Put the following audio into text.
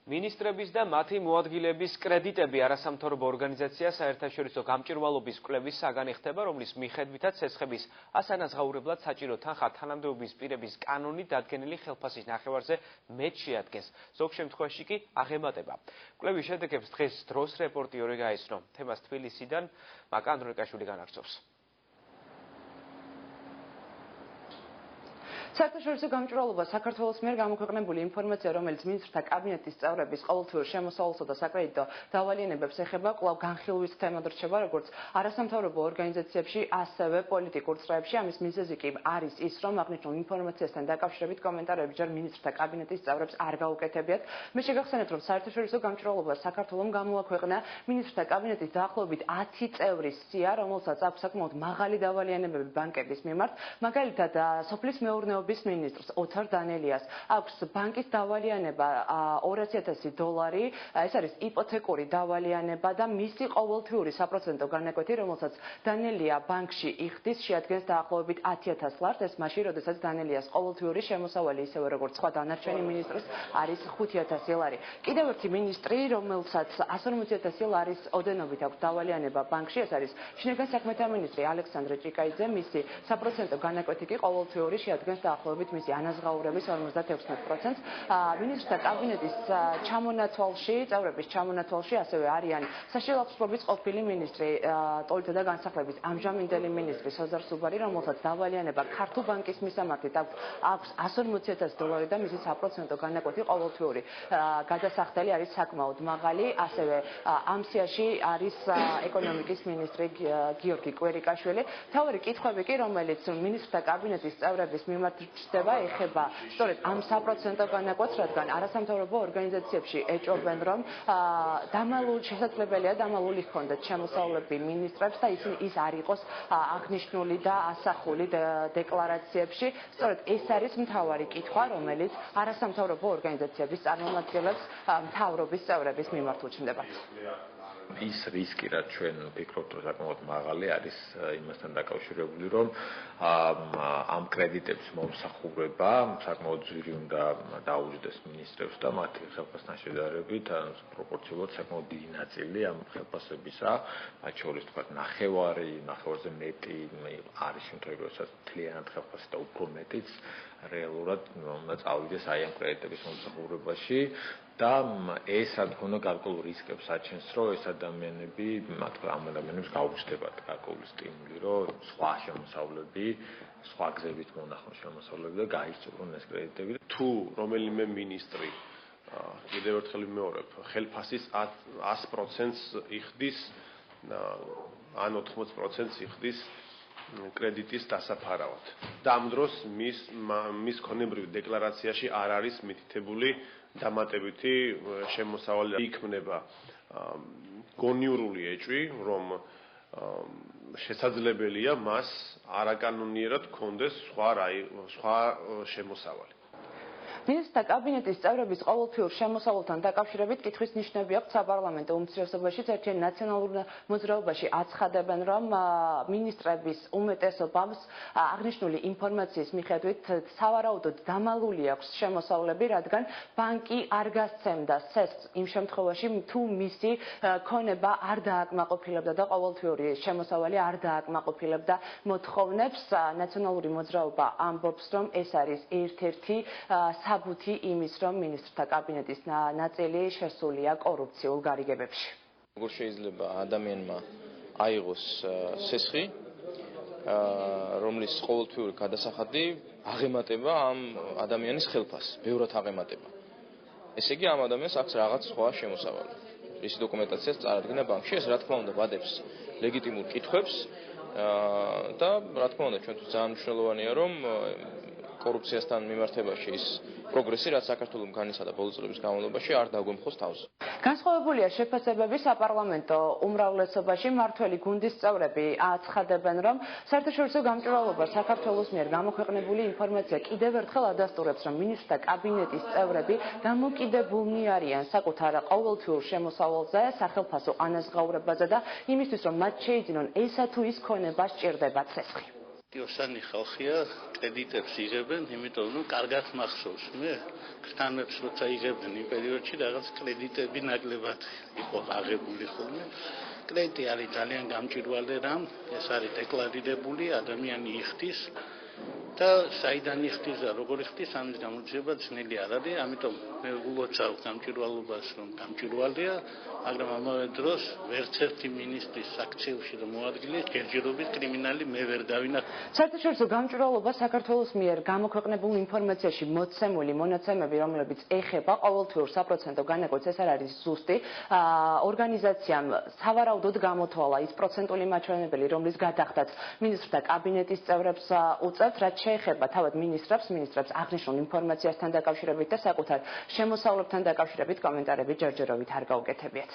Ministrების და მათი მოადგილეების კრედიტები არასამთავრობო ორგანიზაცია საერთაშორისო გამჭირვალობის კვლევის საგანი ხდება, რომლის მიხედვითაც ცეცხების ასანაზღაურებლად საჭირო თანხა თანამდებობის პირების კანონით დადგენილი ხელფასის ნახევარზე მეტ შეადგენს. ზოგ შემთხვევაში კი აღემატება. კვლევის შედეგებს დღეს დროს რეპორტიორი გაეცნო. თემას თბილისიდან მაკა ანდრონიკაშვილი განაგრძობს. საერთაშორისო გამჭვირვალობა საქართველოს მიერ გამოქვეყნებული ინფორმაცია, რომელიც მინისტრთა კაბინეტის წევრების ყოველთვიურ შემოსავალსა და საკრედიტო დავალიანებებს ეხება, კვლავ განხილვის თემად რჩება, როგორც არასამთავრობო ორგანიზაციებში, ასევე პოლიტიკურ წრეებში. ამის მიზეზი კი არის ის, რომ აღნიშნულ ინფორმაციასთან დაკავშირებით კომენტარები ჯერ მინისტრთა კაბინეტის წევრებს არ გაუკეთებიათ. მე შეგახსენებთ, რომ საერთაშორისო გამჭვირვალობა საქართველოს გამოაქვეყნა მინისტრთა კაბინეტის დაახლოებით 10 წევრის სია, რომელსაც აქვს საკმაოდ მაღალი დავალიანებები ბანკების მიმართ, მაგალითად, სოფლის მეურნეობის ministrs ოთარ დანელიას აქვს ბანკის დავალიანება $200,000, ეს არის იპოთეკური დავალიანება და მისი ყოველთვიური საპროცენტო განაკვეთი, რომელსაც დანელია ბანკში იხდის, შეადგენს დაახლოებით $10,000, ეს მაშინ, როდესაც დანელიას ყოველთვიური შემოსავალი, ისევე როგორც სხვა დანარჩენი მინისტრს, არის $5,000. კიდევ ერთი მინისტრი, რომელსაც $150,000 ოდენობით აქვს დავალიანება ბანკში, ეს არის შინაგან საქმეთა მინისტრი ალექსანდრე ჭიკაიძე, მისი საპროცენტო განაკვეთი კი ყოველთვიური შეადგენს დაახლოებით მისი ანაზღაურების 56%. მინისტრთა კაბინეტის ჩამონათვალში, წევრების ჩამონათვალში ასევე არიან საშილახსოვრობის ყოფილი მინისტრი, ტოლთა და განსახლების ამჟამინდელი მინისტრი სოზარ სუბარი, რომელსაც დავალიანება ქართულ ბანკის მისამართით აქვს $140,000 და მისი საპროცენტო განაკვეთი ყოველთვიური გადასახდელი არის საკმაოდ მაღალი. ასევე ამ სიაში არის ეკონომიკის მინისტრი გიორგი კვერიკაშვილი. მთავარი კითხვები კი, რომელიც მინისტრთა კაბინეტის წევრების მიმართ ჩდება, ეხება სწორედ ამ საპროცენტო განაკვეთს, რადგან არასამთავრობო ორგანიზაციებში ეჭობენ, რომ შესაძლებელია დამალული ჰქონდეთ შემოსავლები მინისტრებს და ის არ იყოს აღნიშნული და ასახული დეკლარაციებში. სწორედ ეს არის მთავარი კითხვა, რომელიც არასამთავრობო ორგანიზაციების წარმომადგენლებს მთავრობის წევრების მიმართ უჩნდებათ. ის რისკი, რაც ჩვენ ვფიქრობთ, რომ საკმაოდ მაღალი არის იმასთან დაკავშირებული, რომ ამ კრედიტების მომსახურება საკმაოდ ძვირი უნდა დაუჯდეს მინისტრებს და მათი ხელფასთან შედარებით პროპორციულად საკმაოდ დიდი ნაწილი ამ ხელფასებისა, მათ შორის თქვა ნახევარზე მეტი არის შემთხვევები, როდესაც მთლიანად ხელფასი და უფრო მეტიც რეალურად უნდა წავიდეს აი ამ კრედიტების მომსახურებაში. და ეს რა თქმა უნდა გარკვეულ რისკებს აჩენს, რომ ეს ადამიანები, ამ ადამიანებს გაუჩნდებათ გარკვეული სტიმული, რომ სხვა შემოსავლები, სხვა გზებით მონახონ შემოსავლები და გაისწორონ ეს კრედიტები. თუ რომელიმე მინისტრი კიდევ ერთხელ ვიმეორებ, ხელფასის 100%-ს იხდის ან 80%-ს იხდის კრედიტის დასაფარავად. და ამ დროს მის ქონებრივ დეკლარაციაში არ არის მითითებული დამატებითი შემოსავალი. იქმნება გონიურული ეჭვი, რომ შესაძლებელია მას არაკანონიერად ჰქონდეს სხვა შემოსავალი. მინისტრთა კაბინეტის წევრების ყოველთვიურ შემოსავალთან დაკავშირებით კითხვის ნიშნები აქვს საპარლამენტო უმცირესობაშიც. ერთიან ნაციონალურ მოძრაობაში აცხადებენ, რომ მინისტრების უმეტესობამ აღნიშნული ინფორმაციის მიხედვით სავარაუდოდ დამალული აქვს შემოსავლები, რადგან ბანკი არ გასცემდა ცესს იმ შემთხვევაში, თუ მისი ქონება არ დააკმაყოფილებდა და ყოველთვიური შემოსავალი არ დააკმაყოფილებდა მოთხოვნებს. ნაციონალური მოძრაობა ამბობს, რომ ეს არის ერთ-ერთი საბუთი იმის, რომ მინისტრთა კაბინეტის ნაწილი შესულია კორუფციულ გარიგებებში. როგორ შეიძლება ადამიანმა აიღოს სესხი, რომლის ყოველთვიური გადასახადი აღემატება ამ ადამიანის ხელფასს, ბევრად აღემატება. ესე იგი, ამ ადამიანს აქვს რაღაც სხვა შემოსავალი. ის დოკუმენტაციას წარადგინა ბანკში, ეს რა თქმა უნდა ვადებს ლეგიტიმურ კითხვებს და რა თქმა უნდა ჩვენთვის ძალიან მნიშვნელოვანია, რომ კორუფციასთან მიმართებაში ის პროგრესი, რაც საქართველოს განიცადა და ბოლო წლების განმავლობაში არ დაგვემხოს თავს. განსხვავებულია შეფასებები საპარლამენტო უმრავლესობაში. მმართველი გუნდის წევრები აცხადებენ, რომ საერთაშორისო გამჭვირვალობა საქართველოს მიერ გამოქვეყნებული ინფორმაცია კიდევ ერთხელ ადასტურებს, რომ მინისტრთა კაბინეტის წევრები დამოკიდებულნი არიან საკუთარ ყოველთვიურ შემოსავალზე, სახელფასო ანაზღაურებაზე და იმისთვის, რომ მათ შეიძინონ ესა თუ ის ქონება სჭირდება ცესხი. ოსანი ხალხია კრედიტებს იღებენ, იმიტომ რომ კარგად მახსოვს მე ქრთანებს როცა იღებენ იმ პერიოდში რაღაც კრედიტები ნაკლებად იყო აღებული ხოლმე. კრედიტი არის ძალიან გამჭირვალე რამ, ეს არის დეკლარირებული, ადამიანი იხდის და საიდან იხდის და როგორ იხდის, ამის გამოძიება ძნელი არ არის, ამიტომ მე ულოცავ გამჭირვალობას, რომ გამჭირვალეა, მაგრამ ამავე დროს ვერც ერთი მინისტრის საქციელში და მოადგილეს ჯერჯერობით კრიმინალი მე ვერ დავინახე. საერთაშორისო გამჭვირვალობა საქართველოს მიერ გამოქვეყნებულ ინფორმაციაში მოცემული მონაცემები, რომლებიც ეხება ყოველთვიურ საპროცენტო განაკვეთს, ეს არ არის ზუსტი. ორგანიზაციამ სავარაუდოდ გამოთვალა ის პროცენტული მაჩვენებელი, რომლის გადახდაც მინისტრთა კაბინეტის წევრებს უწევთ, რაც შეეხება თავად მინისტრებს აღნიშნულ ინფორმაციასთან დაკავშირებით და საკუთარ შემოსავლებთან დაკავშირებით კომენტარები ჯერჯერობით არ გაუკეთებიათ.